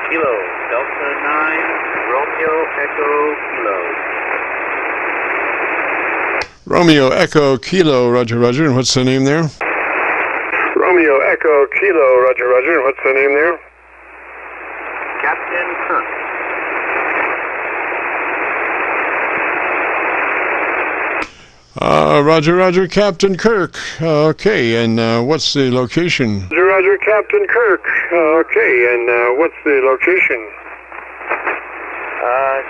Kilo, Delta 9, Romeo Echo Kilo. Romeo Echo Kilo, Roger, Roger. And what's the name there? Romeo Echo Kilo, Roger, Roger. And what's the name there? Captain Kirk. Roger, Roger, Captain Kirk. Okay, and what's the location? Roger, Roger, Captain Kirk. Okay, and what's the location?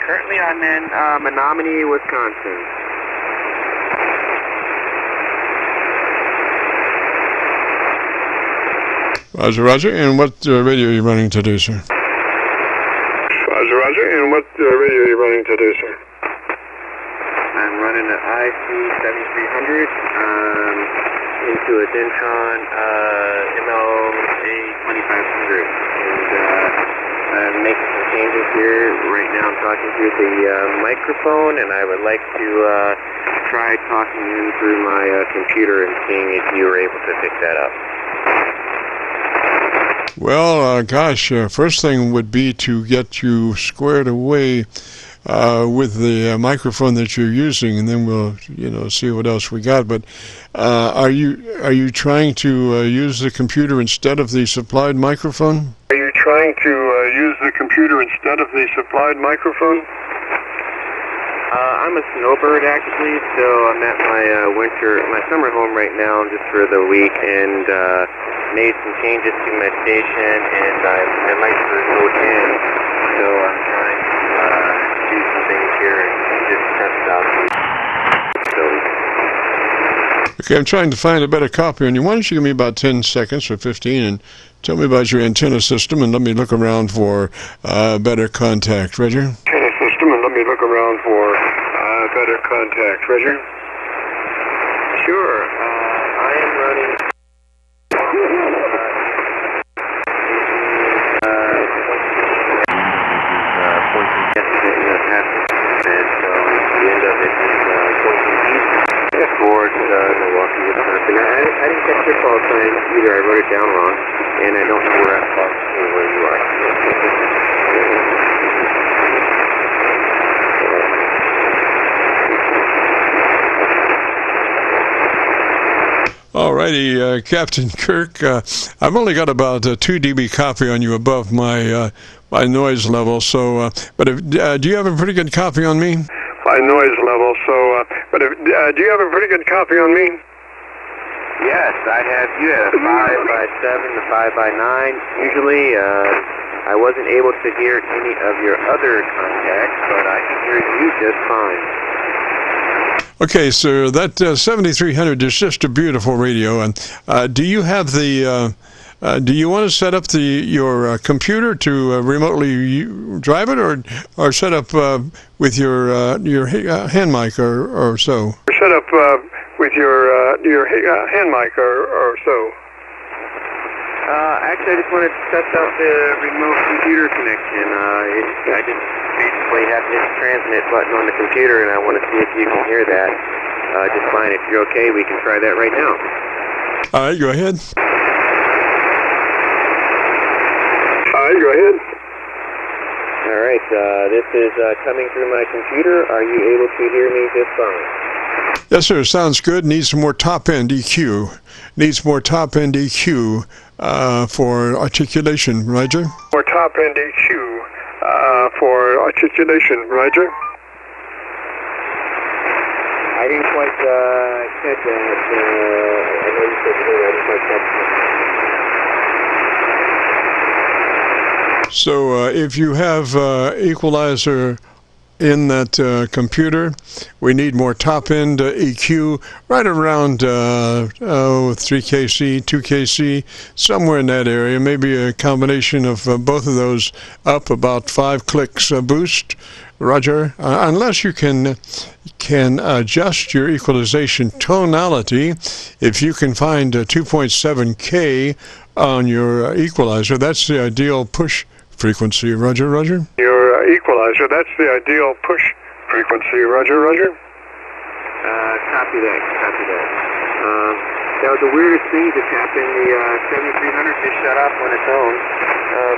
Currently I'm in Menominee, Wisconsin. Roger, Roger. And what radio are you running today, sir? Roger, Roger. And what radio are you running today, sir? I'm running an IC7300 into a Dentron MLA2500. And I'm making some changes here. Right now I'm talking through the microphone, and I would like to try talking in through my computer and seeing if you were able to pick that up. Well, gosh, first thing would be to get you squared away with the microphone that you're using, and then we'll, see what else we got. But are you trying to use the computer instead of the supplied microphone? Are you trying to use the computer instead of the supplied microphone? I'm a snowbird, actually, so I'm at my summer home right now just for the week, and made some changes to my station, and my lights are remote in, so I'm trying to do some things here and just test out the facility. Okay, I'm trying to find a better copy on you. Why don't you give me about 10 seconds or 15 and tell me about your antenna system, and let me look around for better contact. Roger? Antenna system, and let me look around for better contact. Roger? Sure. I am running towards Milwaukee, Wisconsin. I didn't catch your call sign either. I wrote it down wrong, and I don't know where I'm talking where you are. Alrighty, Captain Kirk, I've only got about a 2 dB copy on you above my my noise level, so, but do you have a pretty good copy on me? My noise level, so, but do you have a pretty good copy on me? Yes, I have you at a 5x7 to 5x9. Usually, I wasn't able to hear any of your other contacts, but I can hear you just fine. Okay, so that 7300 is just a beautiful radio. And do you have the? Do you want to set up your computer to remotely drive it, or set up with your hand mic or so? Set up with your hand mic or so. Actually, I just wanted to test out the remote computer connection. I just basically have this transmit button on the computer, and I want to see if you can hear that just fine. If you're okay, we can try that right now. All right, go ahead. All right, go ahead. All right, this is coming through my computer. Are you able to hear me just fine? Yes, sir. Sounds good. Needs some more top-end EQ. Needs more top-end EQ for articulation, Roger? More top-end EQ for articulation, Roger? I didn't quite catch that. I know you said you did. I didn't quite catch that. So if you have equalizer in that computer, we need more top-end EQ right around 3KC, 2KC, somewhere in that area. Maybe a combination of both of those up about 5 clicks boost, Roger. Unless you can adjust your equalization tonality, if you can find 2.7K on your equalizer, that's the ideal push frequency. Roger, Roger? Your equalizer, that's the ideal push frequency. Roger, Roger? Copy that, copy that. That was the weirdest thing that's happened. The 7300 just shut off on its own.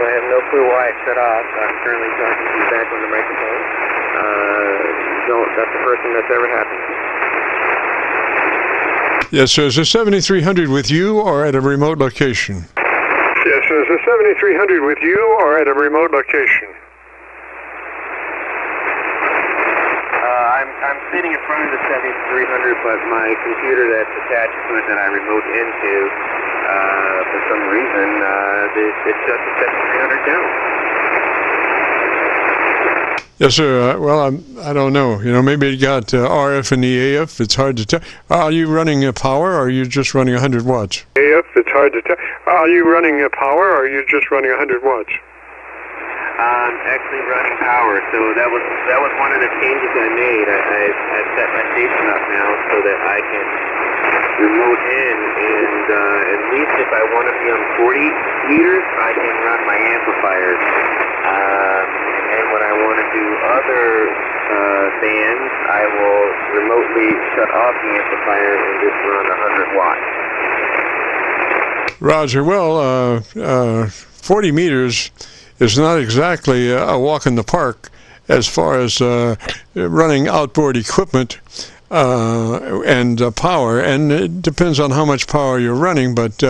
I have no clue why it shut off. I'm currently talking to you back on the microphone. That's the first thing that's ever happened. Yes, so is the 7300 with you or at a remote location? Yes, is the 7300 with you or at a remote location? I'm sitting in front of the 7300, but my computer that's attached to it that I remote into, for some reason, it shut the 7300 down. Yes, sir. Well, I don't know. You know, maybe it got RF and EAF. It's hard to tell. Are you running power, or are you just running 100 watts? AF, it's hard to tell. Are you running power, or are you just running 100 watts? I'm actually running power, so that was one of the changes I made. I've set my station up now so that I can remote in, and at least if I want to be on 40 meters, I can run my amplifiers. And when I want to do other bands, I will remotely shut off the amplifier and just run 100 watts. Roger. Well, 40 meters is not exactly a walk in the park as far as running outboard equipment and power, and it depends on how much power you're running, but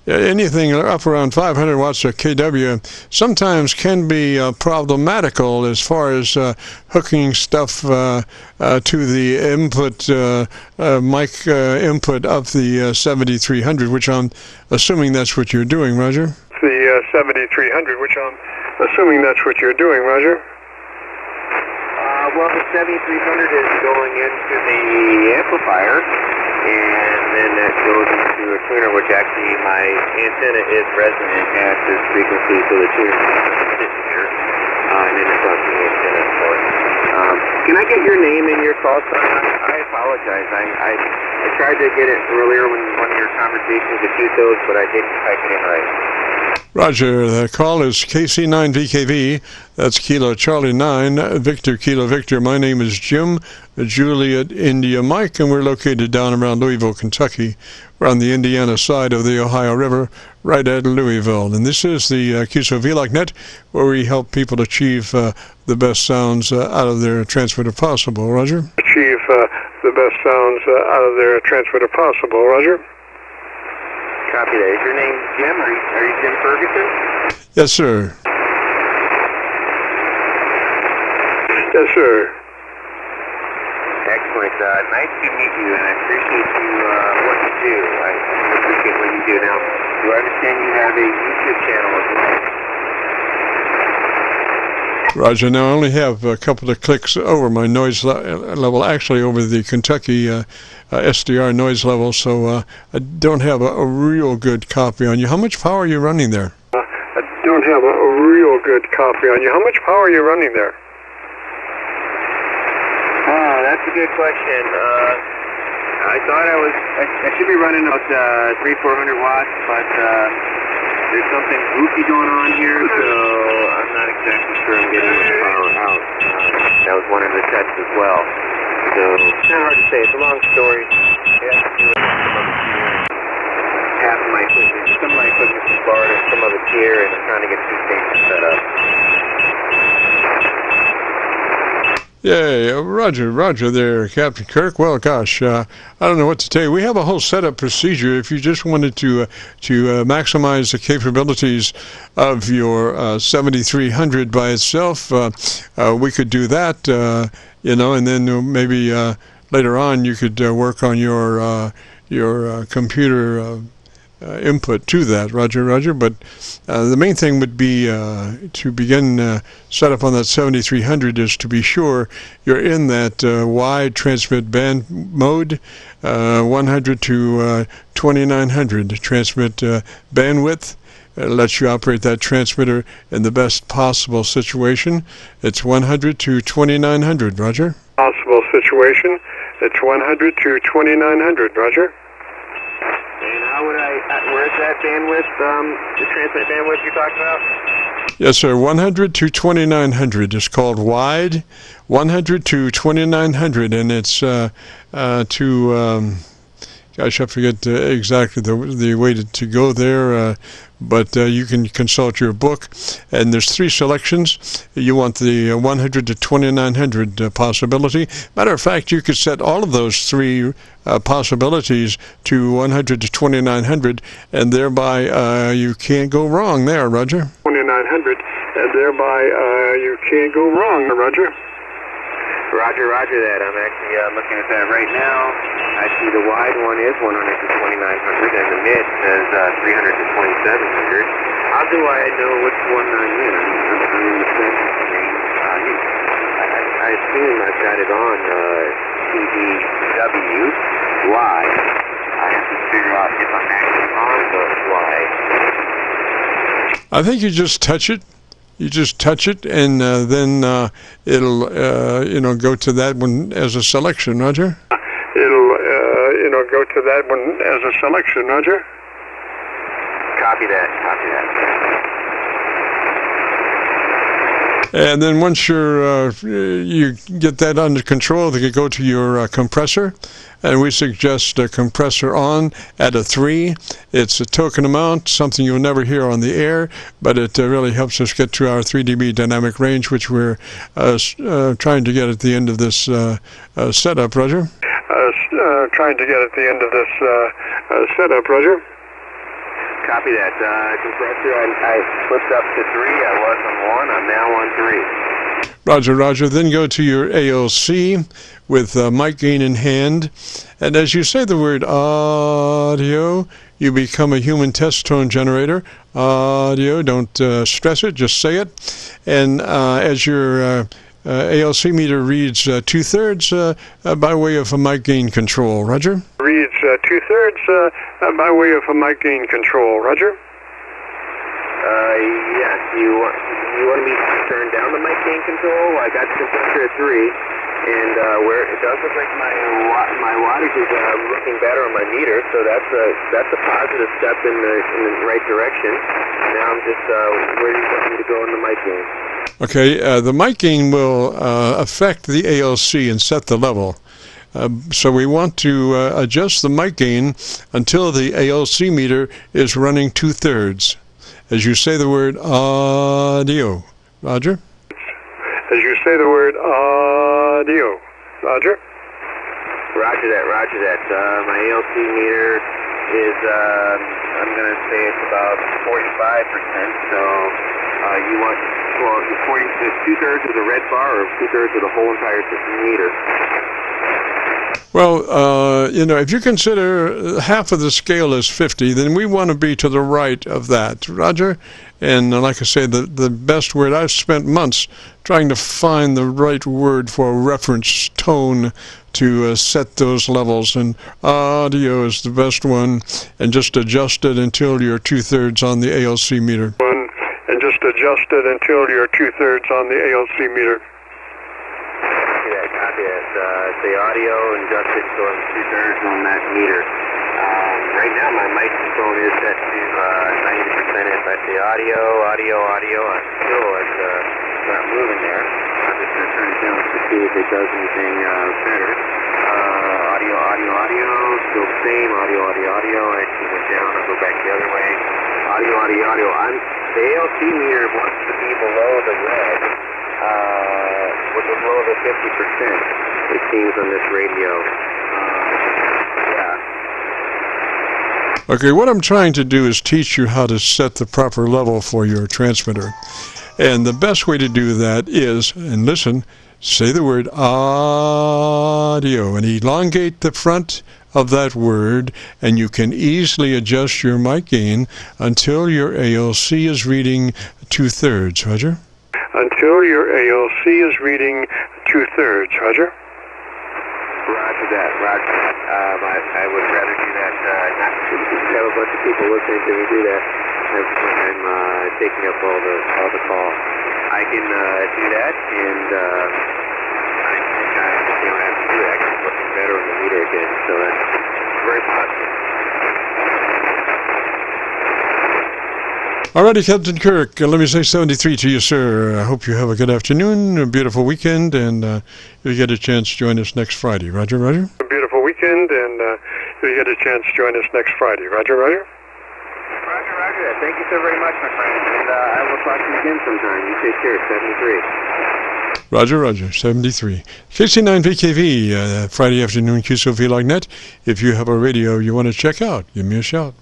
anything up around 500 watts of kW sometimes can be problematical as far as hooking stuff to the input mic input of the 7300, which I'm assuming that's what you're doing, Roger? The 7300, which I'm assuming that's what you're doing, Roger? Well, the 7300 is going into the amplifier, and then that goes into a tuner, which actually my antenna is resonant at this frequency, so the tuner is sitting here, and then it's on the antenna. So, can I get your name and your call sign? I apologize. I tried to get it earlier when one of your conversations with Qso's, but I didn't type it in right. Roger, the call is KC9VKV, that's Kilo Charlie 9, Victor Kilo Victor. My name is Jim, Juliet India Mike, and we're located down around Louisville, Kentucky. We're on the Indiana side of the Ohio River, right at Louisville. And this is the Qso-Vlog net, where we help people achieve the best sounds out of their transmitter possible. Roger? Achieve the best sounds out of their transmitter possible. Roger? Copy that. Is your name Jim? Are you Jim Ferguson? Yes, sir. Yes, sir. Excellent. Nice to meet you, and I appreciate you what you do. I appreciate what you do. Now, do I understand you have a YouTube channel as well? Roger, now I only have a couple of clicks over my noise level, actually over the Kentucky SDR noise level, so I don't have a real good copy on you. How much power are you running there? I don't have a real good copy on you. How much power are you running there? That's a good question. I thought I should be running about 300-400 watts, but there's something goofy going on here, so I'm not exactly sure I'm getting the power out. That was one of the tests as well. So it's kind of hard to say. It's a long story. It has to do with half of my equipment. Some of my equipment's in Florida, some of it's here, and I'm trying to get two stations set up. Yay, Roger there, Captain Kirk. Well, gosh, I don't know what to tell you. We have a whole setup procedure. If you just wanted to maximize the capabilities of your 7300 by itself, we could do that, you know, and then maybe later on you could work on your computer input to that, Roger. But the main thing would be to begin setup on that 7300 is to be sure you're in that wide transmit band mode, 100 to 2900 transmit bandwidth. Lets you operate that transmitter in the best possible situation. It's 100 to 2900, Roger. Possible situation. It's 100 to 2900, Roger. And how would where's that bandwidth, the transmit bandwidth you're talking about? Yes, sir. 100 to 2900 is called wide. 100 to 2900, and it's gosh, I forget exactly the way to go there, but you can consult your book. And there's 3 selections. You want the 100 to 2900 possibility. Matter of fact, you could set all of those 3 possibilities to 100 to 2900, and thereby you can't go wrong there, Roger. 2900, and thereby you can't go wrong, Roger. Roger that. I'm actually looking at that right now. I see the wide one is 100 to 2900, and the mid says 300 to 2700. How do I know which one I'm in? I'm in the center screen. I assume I've got it on TDW. Why? I have to figure out if I'm actually on the why. I think you just touch it. You just touch it, and then it'll, go to that one as a selection, Roger. It'll, go to that one as a selection, Roger. Copy that. And then once you get that under control, they can go to your compressor, and we suggest a compressor on at a 3. It's a token amount, something you'll never hear on the air, but it really helps us get to our 3 dB dynamic range, which we're trying to get at the end of this setup, Roger. Trying to get at the end of this setup, Roger. Copy that. Compressor, I flipped up to 3. I was on 1. I'm now on 3. Roger. Then go to your ALC with mic gain in hand. And as you say the word audio, you become a human test tone generator. Audio, don't stress it, just say it. And as your ALC meter reads 2/3 by way of a mic gain control, Roger. Reads 2/3 by way of a mic gain control, Roger. Yes. You want me to turn down the mic gain control? I got the compressor at 3, and where it does look like my wattage is looking better on my meter, so that's a positive step in the right direction. Now I'm just where do you want me to go in the mic gain? Okay, the mic gain will affect the ALC and set the level. So we want to adjust the mic gain until the ALC meter is running 2/3. As you say the word audio, Roger. As you say the word audio, Roger. Roger that. My ALC meter is I'm going to say it's about 45%. So you want, you're pointing to 2/3 of the red bar or 2/3 of the whole entire system meter? Well, if you consider half of the scale is 50, then we want to be to the right of that, Roger. And like I say, the best word, I've spent months trying to find the right word for a reference tone to set those levels, and audio is the best one, and just adjust it until you're 2/3 on the ALC meter. And just adjust it until you're 2/3 on the ALC meter. Copy that. Say audio and adjust it so I'm 2/3 on that meter. Right now my microphone is set to 90%. If I say audio, I'm still not moving there. I'm just going to turn it down to see if it does anything better. Audio, still the same. Audio. I actually went down. I'll go back the other way. Audio. The ALC meter wants to be below the red, which is below the 50%, it seems, on this radio. Okay, what I'm trying to do is teach you how to set the proper level for your transmitter. And the best way to do that is, and listen, say the word audio and elongate the front of that word, and you can easily adjust your mic gain until your ALC is reading 2/3, Roger. Until your ALC is reading 2/3, Roger. Roger that. I would rather do that, not to have a bunch of people listening to me do that when I'm taking up all the calls. I can do that, and I think I don't have to do that. It's looking better on the meter again, so that's very positive. Alrighty, Captain Kirk, let me say 73 to you, sir. I hope you have a good afternoon, a beautiful weekend, and if you get a chance, join us next Friday. Roger? A beautiful weekend, and if you get a a chance to join us next Friday. Roger, roger. Roger, roger. Thank you so very much, my friend. And I will talk to you again sometime. You take care. 73. Roger, roger. 73. KC9VKV, Friday afternoon, Qso-Vlog net. If you have a radio you want to check out, give me a shout.